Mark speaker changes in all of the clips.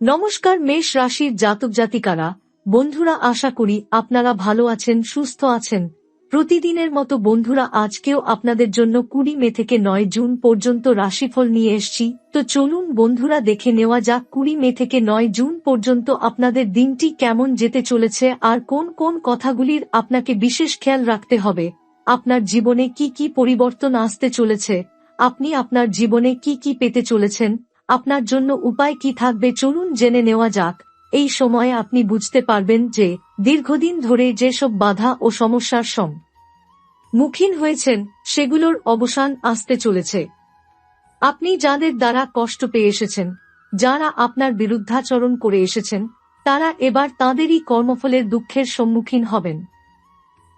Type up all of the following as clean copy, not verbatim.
Speaker 1: নমস্কার মেষ রাশির জাতক জাতিকারা, বন্ধুরা, আশা করি আপনারা ভালো আছেন, সুস্থ আছেন। প্রতিদিনের মতো বন্ধুরা, আজকেও আপনাদের জন্য 20 মে থেকে 9 জুন পর্যন্ত রাশিফল নিয়ে এসেছি। তো চলুন বন্ধুরা, দেখে নেওয়া যাক 20 মে থেকে 9 জুন পর্যন্ত আপনাদের দিনটি কেমন যেতে চলেছে আর কোন কোন কথাগুলির আপনাকে বিশেষ খেয়াল রাখতে হবে। আপনার জীবনে কি কি পরিবর্তন আসতে চলেছে, আপনি আপনার জীবনে কি কি পেতে চলেছেন, আপনার জন্য উপায় কি থাকবে, চলুন জেনে নেওয়া যাক। এই সময়ে আপনি বুঝতে পারবেন যে দীর্ঘদিন ধরে যেসব বাধা ও সমস্যার সম্মুখীন হয়েছেন সেগুলোর অবসান আসতে চলেছে। আপনি যাদের দ্বারা কষ্ট পেয়ে এসেছেন, যারা আপনার বিরুদ্ধাচরণ করে এসেছেন, তারা এবার তাঁদেরই কর্মফলের দুঃখের সম্মুখীন হবেন।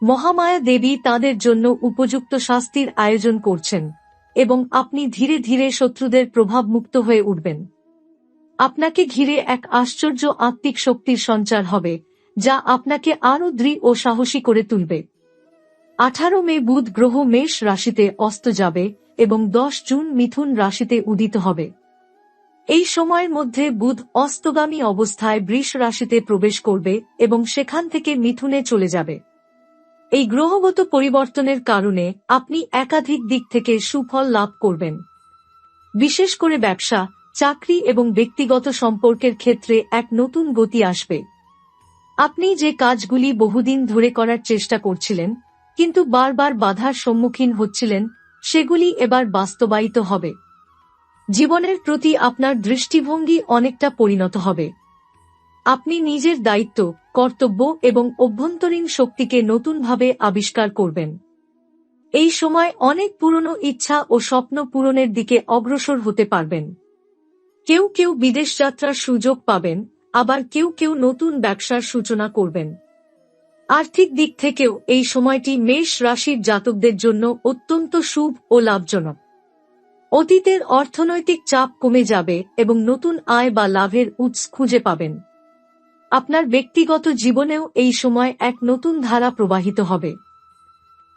Speaker 1: মহামায়া দেবী তাদের জন্য উপযুক্ত শাস্তির আয়োজন করছেন এবং আপনি ধীরে ধীরে শত্রুদের প্রভাব মুক্ত হয়ে উঠবেন। আপনাকে ঘিরে এক আশ্চর্য আত্মিক শক্তির সঞ্চার হবে, যা আপনাকে আরও দৃঢ় ও সাহসী করে তুলবে। 18 মে বুধ গ্রহ মেষ রাশিতে অস্ত যাবে এবং 10 জুন মিথুন রাশিতে উদিত হবে। এই সময়ের মধ্যে বুধ অস্তগামী অবস্থায় বৃষ রাশিতে প্রবেশ করবে এবং সেখান থেকে মিথুনে চলে যাবে। এই গ্রহগত পরিবর্তনের কারণে আপনি একাধিক দিক থেকে সুফল লাভ করবেন। বিশেষ করে ব্যবসা, চাকরি এবং ব্যক্তিগত সম্পর্কের ক্ষেত্রে এক নতুন গতি আসবে। আপনি যে কাজগুলি বহুদিন ধরে করার চেষ্টা করছিলেন কিন্তু বারবার বাধার সম্মুখীন হচ্ছিলেন, সেগুলি এবার বাস্তবায়িত হবে। জীবনের প্রতি আপনার দৃষ্টিভঙ্গি অনেকটা পরিণত হবে। আপনি নিজের দায়িত্ব, কর্তব্য এবং অভ্যন্তরীণ শক্তিকে নতুনভাবে আবিষ্কার করবেন। এই সময় অনেক পুরনো ইচ্ছা ও স্বপ্ন পূরণের দিকে অগ্রসর হতে পারবেন। কেউ কেউ বিদেশ যাত্রার সুযোগ পাবেন, আবার কেউ কেউ নতুন ব্যবসার সূচনা করবেন। আর্থিক দিক থেকেও এই সময়টি মেষ রাশির জাতকদের জন্য অত্যন্ত শুভ ও লাভজনক। অতীতের অর্থনৈতিক চাপ কমে যাবে এবং নতুন আয় বা লাভের উৎস খুঁজে পাবেন। আপনার ব্যক্তিগত জীবনেও এই সময় এক নতুন ধারা প্রবাহিত হবে।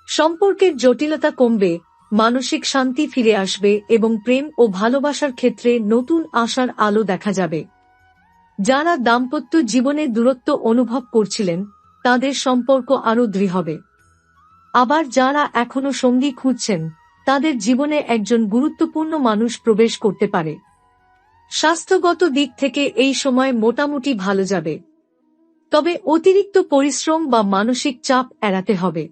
Speaker 1: সম্পর্কের জটিলতা কমবে, মানসিক শান্তি ফিরে আসবে এবং প্রেম ও ভালোবাসার ক্ষেত্রে নতুন আশার আলো দেখা যাবে। যারা দাম্পত্য জীবনে দূরত্ব অনুভব করছিলেন, তাদের সম্পর্ক আরও দৃঢ় হবে। আবার যারা এখনো সঙ্গী খুঁজছেন, তাদের জীবনে একজন গুরুত্বপূর্ণ মানুষ প্রবেশ করতে পারে। স্বাস্থ্যগত দিক থেকে এই সময় মোটামুটি ভালো যাবে, তবে অতিরিক্ত পরিশ্রম বা মানসিক চাপ এড়াতে হবে।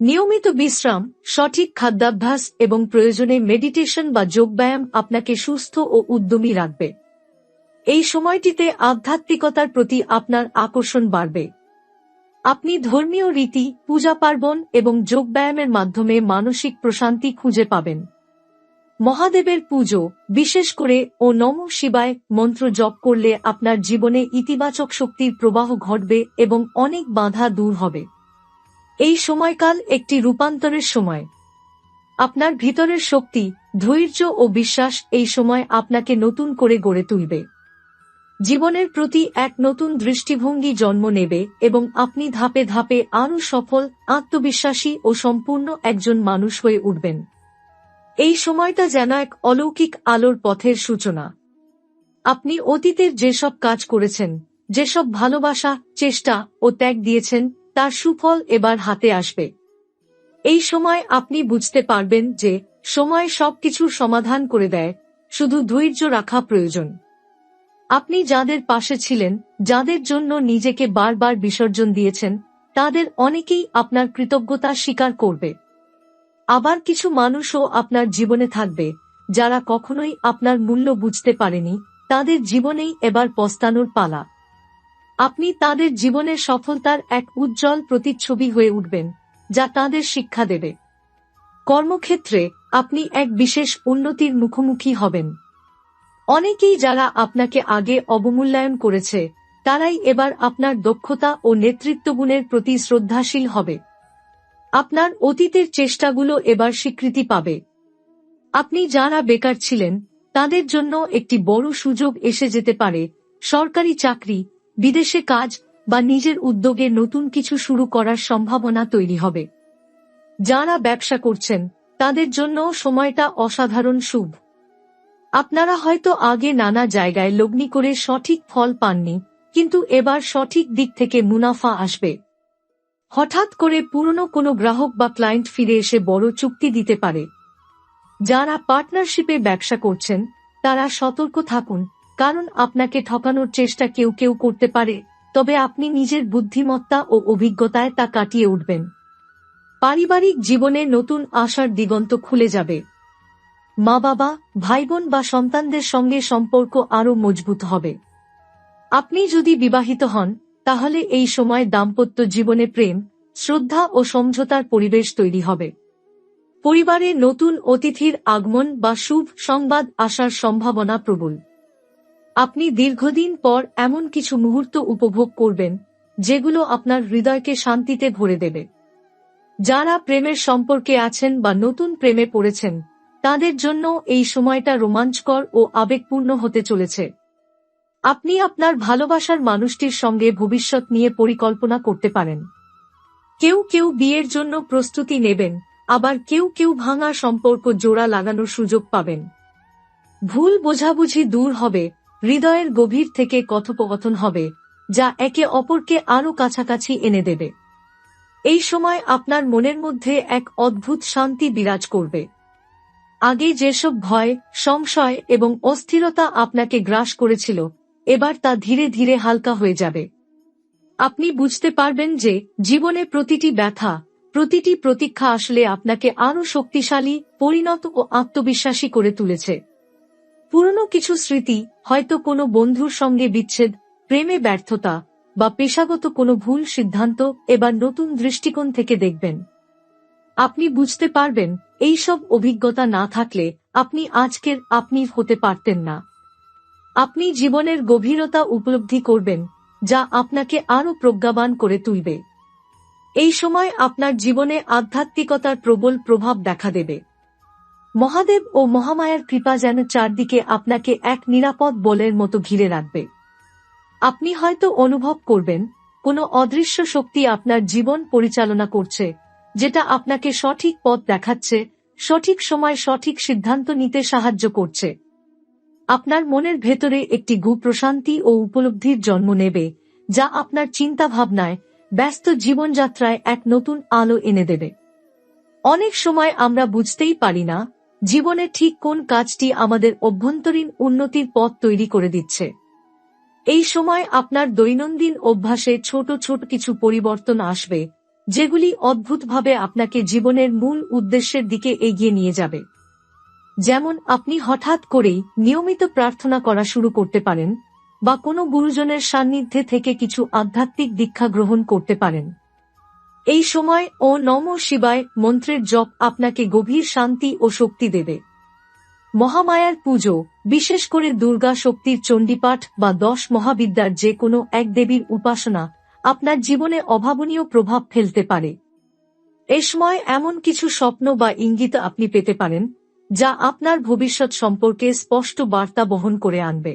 Speaker 1: নিয়মিত বিশ্রাম, সঠিক খাদ্যাভ্যাস এবং প্রয়োজনে মেডিটেশন বা যোগব্যায়াম আপনাকে সুস্থ ও উদ্যমী রাখবে। এই সময়টিতে আধ্যাত্মিকতার প্রতি আপনার আকর্ষণ বাড়বে। আপনি ধর্মীয় রীতি, পূজা পার্বণ এবং যোগব্যায়ামের মাধ্যমে মানসিক প্রশান্তি খুঁজে পাবেন। মহাদেবের পুজো, বিশেষ করে ও নমঃ শিবায় মন্ত্র জপ করলে আপনার জীবনে ইতিবাচক শক্তির প্রবাহ ঘটবে এবং অনেক বাধা দূর হবে। এই সময়কাল একটি রূপান্তরের সময়। আপনার ভিতরের শক্তি, ধৈর্য ও বিশ্বাস এই সময় আপনাকে নতুন করে গড়ে তুলবে। জীবনের প্রতি এক নতুন দৃষ্টিভঙ্গি জন্ম নেবে এবং আপনি ধাপে ধাপে আরও সফল, আত্মবিশ্বাসী ও সম্পূর্ণ একজন মানুষ হয়ে উঠবেন। এই সময়টা যেন এক অলৌকিক আলোর পথের সূচনা। আপনি অতীতের যেসব কাজ করেছেন, যেসব ভালোবাসা, চেষ্টা ও ত্যাগ দিয়েছেন, তার সুফল এবার হাতে আসবে। এই সময় আপনি বুঝতে পারবেন যে সময় সবকিছুর সমাধান করে দেয়, শুধু ধৈর্য রাখা প্রয়োজন। আপনি যাদের পাশে ছিলেন, যাদের জন্য নিজেকে বারবার বিসর্জন দিয়েছেন, তাদের অনেকেই আপনার কৃতজ্ঞতা স্বীকার করবে। আবার কিছু মানুষও আপনার জীবনে থাকবে, যারা কখনোই আপনার মূল্য বুঝতে পারেনি, তাদের জীবনেই এবার পস্তানোর পালা। আপনি তাদের জীবনের সফলতার এক উজ্জ্বল প্রতিচ্ছবি হয়ে উঠবেন, যা তাদের শিক্ষা দেবে। কর্মক্ষেত্রে আপনি এক বিশেষ উন্নতির মুখোমুখি হবেন। অনেকেই যারা আপনাকে আগে অবমূল্যায়ন করেছে, তারাই এবার আপনার দক্ষতা ও নেতৃত্বগুণের প্রতি শ্রদ্ধাশীল হবে। আপনার অতীতের চেষ্টাগুলো এবার স্বীকৃতি পাবে। আপনি যারা বেকার ছিলেন, তাদের জন্য একটি বড় সুযোগ এসে যেতে পারে। সরকারি চাকরি, বিদেশে কাজ বা নিজের উদ্যোগে নতুন কিছু শুরু করার সম্ভাবনা তৈরি হবে। যারা ব্যবসা করছেন, তাদের জন্য সময়টা অসাধারণ শুভ। আপনারা হয়তো আগে নানা জায়গায় লগ্নি করে সঠিক ফল পাননি, কিন্তু এবার সঠিক দিক থেকে মুনাফা আসবে। হঠাৎ করে পুরনো কোনো গ্রাহক বা ক্লায়েন্ট ফিরে এসে বড় চুক্তি দিতে পারে। যারা পার্টনারশিপে ব্যবসা করছেন তারা সতর্ক থাকুন, কারণ আপনাকে ঠকানোর চেষ্টা কেউ কেউ করতে পারে, তবে আপনি নিজের বুদ্ধিমত্তা ও অভিজ্ঞতায় তা কাটিয়ে উঠবেন। পারিবারিক জীবনে নতুন আশার দিগন্ত খুলে যাবে। মা বাবা, ভাইবোন বা সন্তানদের সঙ্গে সম্পর্ক আরও মজবুত হবে। আপনি যদি বিবাহিত হন তাহলে এই সময় দাম্পত্য জীবনে প্রেম, শ্রদ্ধা ও সমঝোতার পরিবেশ তৈরি হবে। পরিবারে নতুন অতিথির আগমন বা শুভ সংবাদ আসার সম্ভাবনা প্রবল। আপনি দীর্ঘদিন পর এমন কিছু মুহূর্ত উপভোগ করবেন যেগুলো আপনার হৃদয়কে শান্তিতে ভরে দেবে। যারা প্রেমের সম্পর্কে আছেন বা নতুন প্রেমে পড়েছেন তাদের জন্য এই সময়টা রোমাঞ্চকর ও আবেগপূর্ণ হতে চলেছে। আপনি আপনার ভালোবাসার মানুষটির সঙ্গে ভবিষ্যৎ নিয়ে পরিকল্পনা করতে পারেন। কেউ কেউ বিয়ের জন্য প্রস্তুতি নেবেন, আবার কেউ কেউ ভাঙা সম্পর্ক জোড়া লাগানোর সুযোগ পাবেন। ভুল বোঝাবুঝি দূর হবে, হৃদয়ের গভীর থেকে কথোপকথন হবে, যা একে অপরকে আরও কাছাকাছি এনে দেবে। এই সময় আপনার মনের মধ্যে এক অদ্ভুত শান্তি বিরাজ করবে। আগে যেসব ভয়, সংশয় এবং অস্থিরতা আপনাকে গ্রাস করেছিল, এবার তা ধীরে ধীরে হালকা হয়ে যাবে। আপনি বুঝতে পারবেন যে জীবনে প্রতিটি ব্যথা, প্রতিটি প্রতীক্ষা আসলে আপনাকে আরও শক্তিশালী, পরিণত ও আত্মবিশ্বাসী করে তুলেছে। পুরনো কিছু স্মৃতি, হয়তো কোনো বন্ধুর সঙ্গে বিচ্ছেদ, প্রেমে ব্যর্থতা বা পেশাগত কোনো ভুল সিদ্ধান্ত এবার নতুন দৃষ্টিকোণ থেকে দেখবেন। আপনি বুঝতে পারবেন এই সব অভিজ্ঞতা না থাকলে আপনি আজকের আপনি হতে পারতেন না। আপনি জীবনের গভীরতা উপলব্ধি করবেন, যা আপনাকে আরও প্রজ্ঞাবান করে তুলবে। এই সময় আপনার জীবনে আধ্যাত্মিকতার প্রবল প্রভাব দেখা দেবে। মহাদেব ও মহামায়ার কৃপা যেন চারদিকে আপনাকে এক নিরাপদ বলের মতো ঘিরে রাখবে। আপনি হয়তো অনুভব করবেন কোনো অদৃশ্য শক্তি আপনার জীবন পরিচালনা করছে, যেটা আপনাকে সঠিক পথ দেখাচ্ছে, সঠিক সময় সঠিক সিদ্ধান্ত নিতে সাহায্য করছে। আপনার মনের ভেতরে একটি প্রশান্তি ও উপলব্ধির জন্ম নেবে, যা আপনার চিন্তাভাবনায়, ব্যস্ত জীবনযাত্রায় এক নতুন আলো এনে দেবে। অনেক সময় আমরা বুঝতেই পারি না জীবনে ঠিক কোন কাজটি আমাদের অভ্যন্তরীণ উন্নতির পথ তৈরি করে দিচ্ছে। এই সময় আপনার দৈনন্দিন অভ্যাসে ছোট ছোট কিছু পরিবর্তন আসবে, যেগুলি অদ্ভুতভাবে আপনাকে জীবনের মূল উদ্দেশ্যের দিকে এগিয়ে নিয়ে যাবে। যেমন আপনি হঠাৎ করেই নিয়মিত প্রার্থনা করা শুরু করতে পারেন, বা কোনো গুরুজনের সান্নিধ্যে থেকে কিছু আধ্যাত্মিক দীক্ষা গ্রহণ করতে পারেন। এই সময় ও নমঃ শিবায় মন্ত্রের জপ আপনাকে গভীর শান্তি ও শক্তি দেবে। মহামায়ার পুজো, বিশেষ করে দুর্গা শক্তির চণ্ডীপাঠ বা 10 মহাবিদ্যার যে কোনো এক দেবীর উপাসনা আপনার জীবনে অভাবনীয় প্রভাব ফেলতে পারে। এ সময় এমন কিছু স্বপ্ন বা ইঙ্গিত আপনি পেতে পারেন, যা আপনার ভবিষ্যৎ সম্পর্কে স্পষ্ট বার্তা বহন করে আনবে।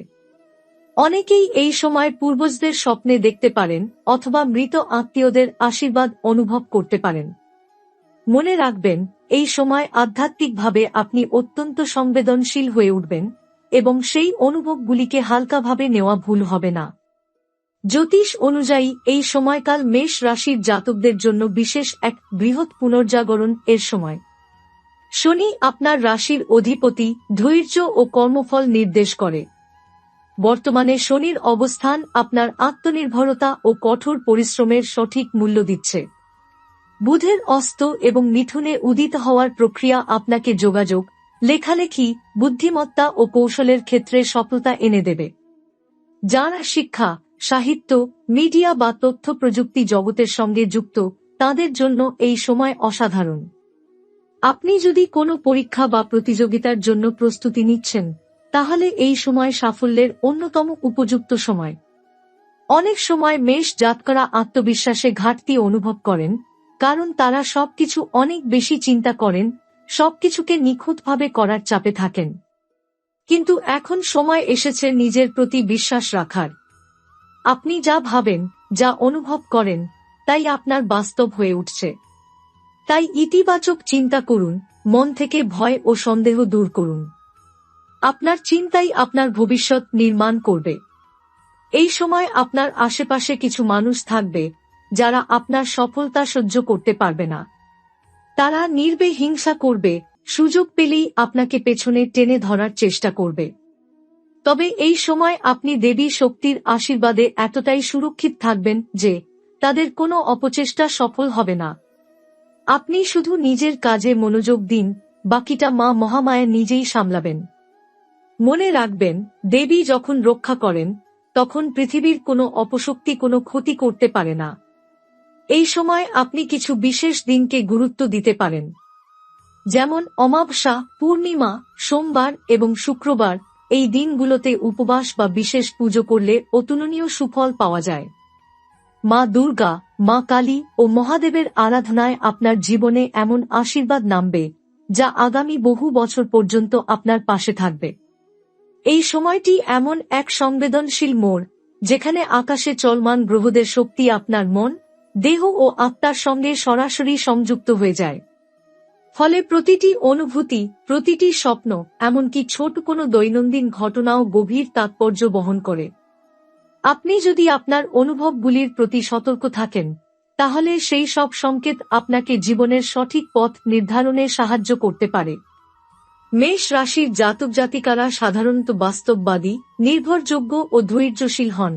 Speaker 1: অনেকেই এই সময় পূর্বজদের স্বপ্নে দেখতে পারেন অথবা মৃত আত্মীয়দের আশীর্বাদ অনুভব করতে পারেন। মনে রাখবেন, এই সময় আধ্যাত্মিকভাবে আপনি অত্যন্ত সংবেদনশীল হয়ে উঠবেন এবং সেই অনুভবগুলিকে হালকাভাবে নেওয়া ভুল হবে না। জ্যোতিষ অনুযায়ী এই সময়কাল মেষ রাশির জাতকদের জন্য বিশেষ এক বৃহৎ পুনর্জাগরণ এর সময়। শনি আপনার রাশির অধিপতি, ধৈর্য ও কর্মফল নির্দেশ করে। বর্তমানে শনির অবস্থান আপনার আত্মনির্ভরতা ও কঠোর পরিশ্রমের সঠিক মূল্য দিচ্ছে। বুধের অস্ত এবং মিথুনে উদিত হওয়ার প্রক্রিয়া আপনাকে যোগাযোগ, লেখালেখি, বুদ্ধিমত্তা ও কৌশলের ক্ষেত্রে সফলতা এনে দেবে। যারা শিক্ষা, সাহিত্য, মিডিয়া বা তথ্য প্রযুক্তি জগতের সঙ্গে যুক্ত তাদের জন্য এই সময় অসাধারণ। আপনি যদি কোনো পরীক্ষা বা প্রতিযোগিতার জন্য প্রস্তুতি নিচ্ছেন, তাহলে এই সময় সাফল্যের অন্যতম উপযুক্ত সময়। অনেক সময় মেষ জাতকরা আত্মবিশ্বাসে ঘাটতি অনুভব করেন, কারণ তারা সবকিছু অনেক বেশি চিন্তা করেন, সবকিছুকে নিখুঁতভাবে করার চাপে থাকেন। কিন্তু এখন সময় এসেছে নিজের প্রতি বিশ্বাস রাখার। আপনি যা ভাবেন, যা অনুভব করেন, তাই আপনার বাস্তব হয়ে উঠছে। তাই ইতিবাচক চিন্তা করুন, মন থেকে ভয় ও সন্দেহ দূর করুন। আপনার চিন্তাই আপনার ভবিষ্যৎ নির্মাণ করবে। এই সময় আপনার আশেপাশে কিছু মানুষ থাকবে যারা আপনার সফলতা সহ্য করতে পারবে না। তারা নির্বে হিংসা করবে, সুযোগ পেলেই আপনাকে পেছনে টেনে ধরার চেষ্টা করবে। তবে এই সময় আপনি দেবী শক্তির আশীর্বাদে এতটাই সুরক্ষিত থাকবেন যে তাদের কোনো অপচেষ্টা সফল হবে না। আপনি শুধু নিজের কাজে মনোযোগ দিন, বাকিটা মা মহামায়া নিজেই সামলাবেন। মনে রাখবেন, দেবী যখন রক্ষা করেন তখন পৃথিবীর কোনো অপশক্তি কোনো ক্ষতি করতে পারে না। এই সময় আপনি কিছু বিশেষ দিনকে গুরুত্ব দিতে পারেন, যেমন অমাবস্যা, পূর্ণিমা, সোমবার এবং শুক্রবার। এই দিনগুলোতে উপবাস বা বিশেষ পুজো করলে অতুলনীয় সুফল পাওয়া যায়। মা দুর্গা, মা কালী ও মহাদেবের আরাধনায় আপনার জীবনে এমন আশীর্বাদ নামবে যা আগামী বহু বছর পর্যন্ত আপনার পাশে থাকবে। এই সময়টি এমন এক সংবেদনশীল মোড় যেখানে আকাশে চলমান গ্রহদের শক্তি আপনার মন, দেহ ও আত্মার সঙ্গে সরাসরি সংযুক্ত হয়ে যায়। ফলে প্রতিটি অনুভূতি, প্রতিটি স্বপ্ন, এমনকি ছোট কোনো দৈনন্দিন ঘটনাও গভীর তাৎপর্য বহন করে। আপনি যদি আপনার অনুভবগুলির প্রতি সতর্ক থাকেন, তাহলে সেই সব সংকেত আপনাকে জীবনের সঠিক পথ নির্ধারণে সাহায্য করতে পারে। মেষ রাশির জাতক জাতিকারা সাধারণত বাস্তববাদী, নির্ভরযোগ্য ও ধৈর্যশীল হন।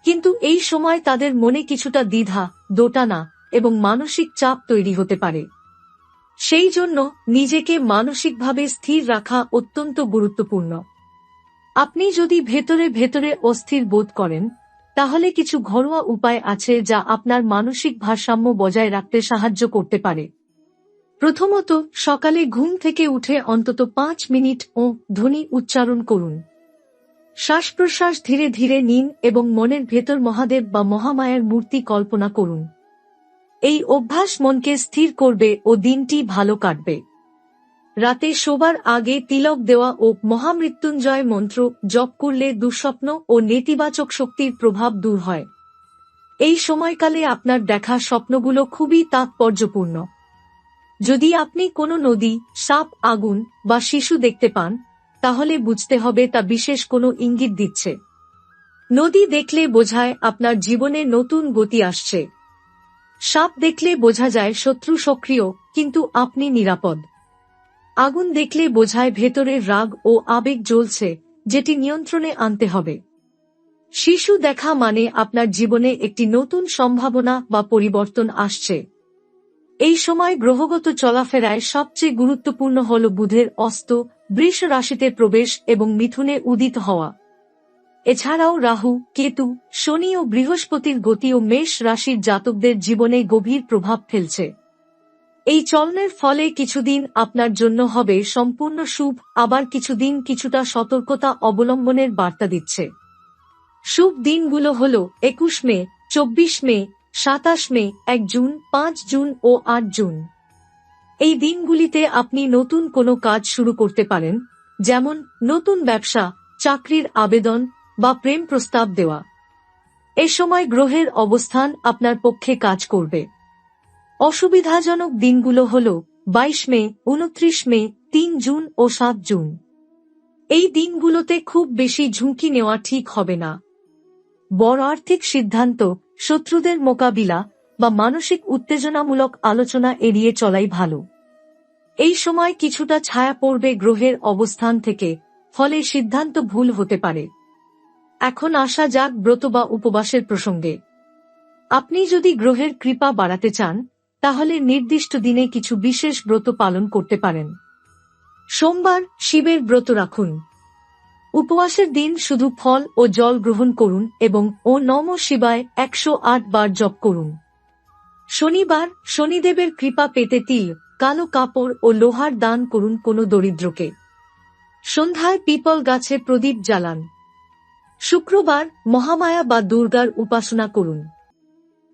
Speaker 1: কিন্তু এই সময় তাদের মনে কিছুটা দ্বিধা, দোটানা এবং মানসিক চাপ তৈরি হতে পারে। সেই জন্য নিজেকে মানসিকভাবে স্থির রাখা অত্যন্ত গুরুত্বপূর্ণ। আপনি যদি ভেতরে ভেতরে অস্থির বোধ করেন, তাহলে কিছু ঘরোয়া উপায় আছে যা আপনার মানসিক ভারসাম্য বজায় রাখতে সাহায্য করতে পারে। প্রথমত, সকালে ঘুম থেকে উঠে অন্তত 5 মিনিট ও ধ্বনি উচ্চারণ করুন। শ্বাস প্রশ্বাস ধীরে ধীরে নিন এবং মনের ভেতর মহাদেব বা মহামায়ার মূর্তি কল্পনা করুন। এই অভ্যাস মনকে স্থির করবে ও দিনটি ভালো কাটবে। রাতে শোবার আগে তিলক দেওয়া ও মহামৃত্যুঞ্জয় মন্ত্র জপ করলে দুঃস্বপ্ন ও নেতিবাচক শক্তির প্রভাব দূর হয়। এই সময়কালে আপনার দেখা স্বপ্নগুলো খুবই তাৎপর্যপূর্ণ। যদি আপনি কোনো নদী, সাপ, আগুন বা শিশু দেখতে পান, তাহলে বুঝতে হবে তা বিশেষ কোনো ইঙ্গিত দিচ্ছে। নদী দেখলে বোঝায় আপনার জীবনে নতুন গতি আসছে। সাপ দেখলে বোঝা যায় শত্রু সক্রিয়, কিন্তু আপনি নিরাপদ। আগুন দেখলে বোঝায় ভেতরের রাগ ও আবেগ জ্বলছে, যেটি নিয়ন্ত্রণে আনতে হবে। শিশু দেখা মানে আপনার জীবনে একটি নতুন সম্ভাবনা বা পরিবর্তন আসছে। এই সময় গ্রহগত চলাফেরায় সবচেয়ে গুরুত্বপূর্ণ হল বুধের অস্ত, বৃষ রাশিতে প্রবেশ এবং মিথুনে উদিত হওয়া। এছাড়াও রাহু, কেতু, শনি ও বৃহস্পতির গতিও মেষ রাশির জাতকদের জীবনে গভীর প্রভাব ফেলছে। এই চলনের ফলে কিছুদিন আপনার জন্য হবে সম্পূর্ণ শুভ, আবার কিছুদিন কিছুটা সতর্কতা অবলম্বনের বার্তা দিচ্ছে। শুভ দিনগুলো হল 21 মে, 24 মে, 27 মে, 1 জুন, 5 জুন ও 8 জুন। এই দিনগুলিতে আপনি নতুন কোনো কাজ শুরু করতে পারেন, যেমন নতুন ব্যবসা, চাকরির আবেদন বা প্রেম প্রস্তাব দেওয়া। এ সময় গ্রহের অবস্থান আপনার পক্ষে কাজ করবে। অসুবিধাজনক দিনগুলো হল 22 মে, 29 মে, 3 জুন ও 7 জুন। এই দিনগুলোতে খুব বেশি ঝুঁকি নেওয়া ঠিক হবে না। বড় আর্থিক সিদ্ধান্ত, শত্রুদের মোকাবিলা বা মানসিক উত্তেজনামূলক আলোচনা এড়িয়ে চলাই ভালো। এই সময় কিছুটা ছায়া পড়বে গ্রহের অবস্থান থেকে, ফলে সিদ্ধান্ত ভুল হতে পারে। এখন আসা যাক ব্রত বা উপবাসের প্রসঙ্গে। আপনি যদি গ্রহের কৃপা বাড়াতে চান, তাহলে নির্দিষ্ট দিনে কিছু বিশেষ ব্রত পালন করতে পারেন। সোমবার শিবের ব্রত রাখুন। উপবাসের দিন শুধু ফল ও জল গ্রহণ করুন এবং ও নমঃ শিবায় 108 বার জপ করুন। শনিবার শনিদেবের কৃপা পেতে তিল, কালো কাপড় ও লোহার দান করুন কোনো দরিদ্রকে। সন্ধ্যায় পিপল গাছে প্রদীপ জ্বালান। শুক্রবার মহামায়া বা দুর্গার উপাসনা করুন।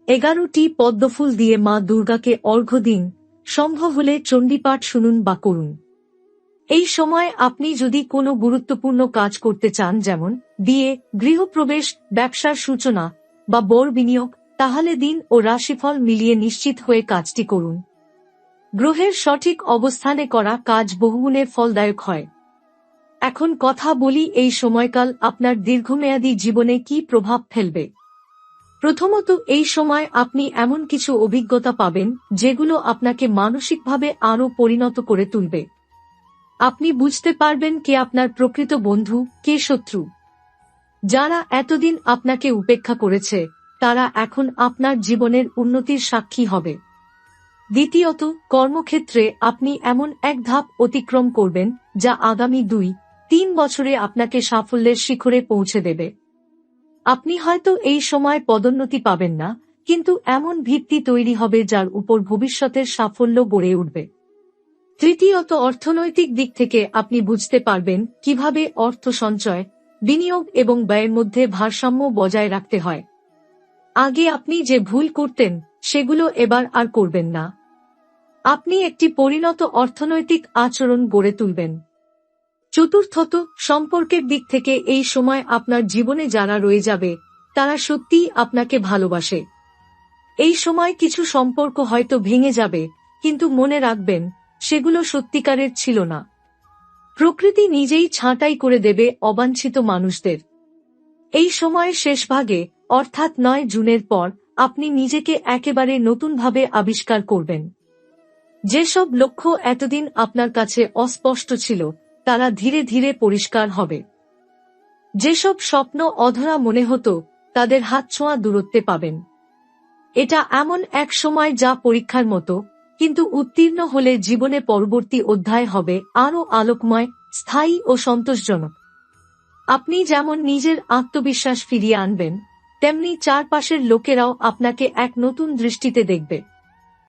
Speaker 1: 11টি পদ্মফুল দিয়ে মা দুর্গাকে অর্ঘ্য দিন, সম্ভব হলে চণ্ডীপাঠ শুনুন বা করুন। এই সময় আপনি যদি কোনো গুরুত্বপূর্ণ কাজ করতে চান, যেমন বিয়ে, গৃহপ্রবেশ, ব্যবসার সূচনা বা বড় বিনিয়োগ, তাহলে দিন ও রাশিফল মিলিয়ে নিশ্চিত হয়ে কাজটি করুন। গ্রহের সঠিক অবস্থানে করা কাজ বহুগুণে ফলদায়ক হয়। এখন কথা বলি এই সময়কাল আপনার দীর্ঘমেয়াদী জীবনে কি প্রভাব ফেলবে। প্রথমত, এই সময় আপনি এমন কিছু অভিজ্ঞতা পাবেন যেগুলো আপনাকে মানসিকভাবে আরও পরিণত করে তুলবে। আপনি বুঝতে পারবেন কে আপনার প্রকৃত বন্ধু, কে শত্রু। যারা এতদিন আপনাকে উপেক্ষা করেছে তারা এখন আপনার জীবনের উন্নতির সাক্ষী হবে। দ্বিতীয়ত, কর্মক্ষেত্রে আপনি এমন এক ধাপ অতিক্রম করবেন যা আগামী 2-3 বছরে আপনাকে সাফল্যের শিখরে পৌঁছে দেবে। আপনি হয়তো এই সময় পদোন্নতি পাবেন না, কিন্তু এমন ভিত্তি তৈরি হবে যার উপর ভবিষ্যতের সাফল্য গড়ে উঠবে। তৃতীয়ত, অর্থনৈতিক দিক থেকে আপনি বুঝতে পারবেন কিভাবে অর্থ সঞ্চয়, বিনিয়োগ এবং ব্যয়ের মধ্যে ভারসাম্য বজায় রাখতে হয়। আগে আপনি যে ভুল করতেন সেগুলো এবার আর করবেন না। আপনি একটি পরিণত অর্থনৈতিক আচরণ গড়ে তুলবেন। চতুর্থত, সম্পর্কের দিক থেকে এই সময় আপনার জীবনে যারা রয়ে যাবে তারা সত্যিই আপনাকে ভালোবাসে। এই সময় কিছু সম্পর্ক হয়তো ভেঙে যাবে, কিন্তু মনে রাখবেন সেগুলো সত্যিকারের ছিল না। প্রকৃতি নিজেই ছাঁটাই করে দেবে অবাঞ্ছিত মানুষদের। এই সময়ের শেষভাগে, অর্থাৎ 9 জুনের পর, আপনি নিজেকে একেবারে নতুনভাবে আবিষ্কার করবেন। যেসব লক্ষ্য এতদিন আপনার কাছে অস্পষ্ট ছিল তারা ধীরে ধীরে পরিষ্কার হবে। যেসব স্বপ্ন অধরা মনে হতো তাদের হাতছোঁয়া দূরত্বে পাবেন। এটা এমন এক সময় যা পরীক্ষার মতো, কিন্তু উত্তীর্ণ হলে জীবনে পরবর্তী অধ্যায় হবে আরও আলোকময়, স্থায়ী ও সন্তোষজনক। আপনি যেমন নিজের আত্মবিশ্বাস ফিরিয়ে আনবেন, তেমনি চারপাশের লোকেরাও আপনাকে এক নতুন দৃষ্টিতে দেখবে।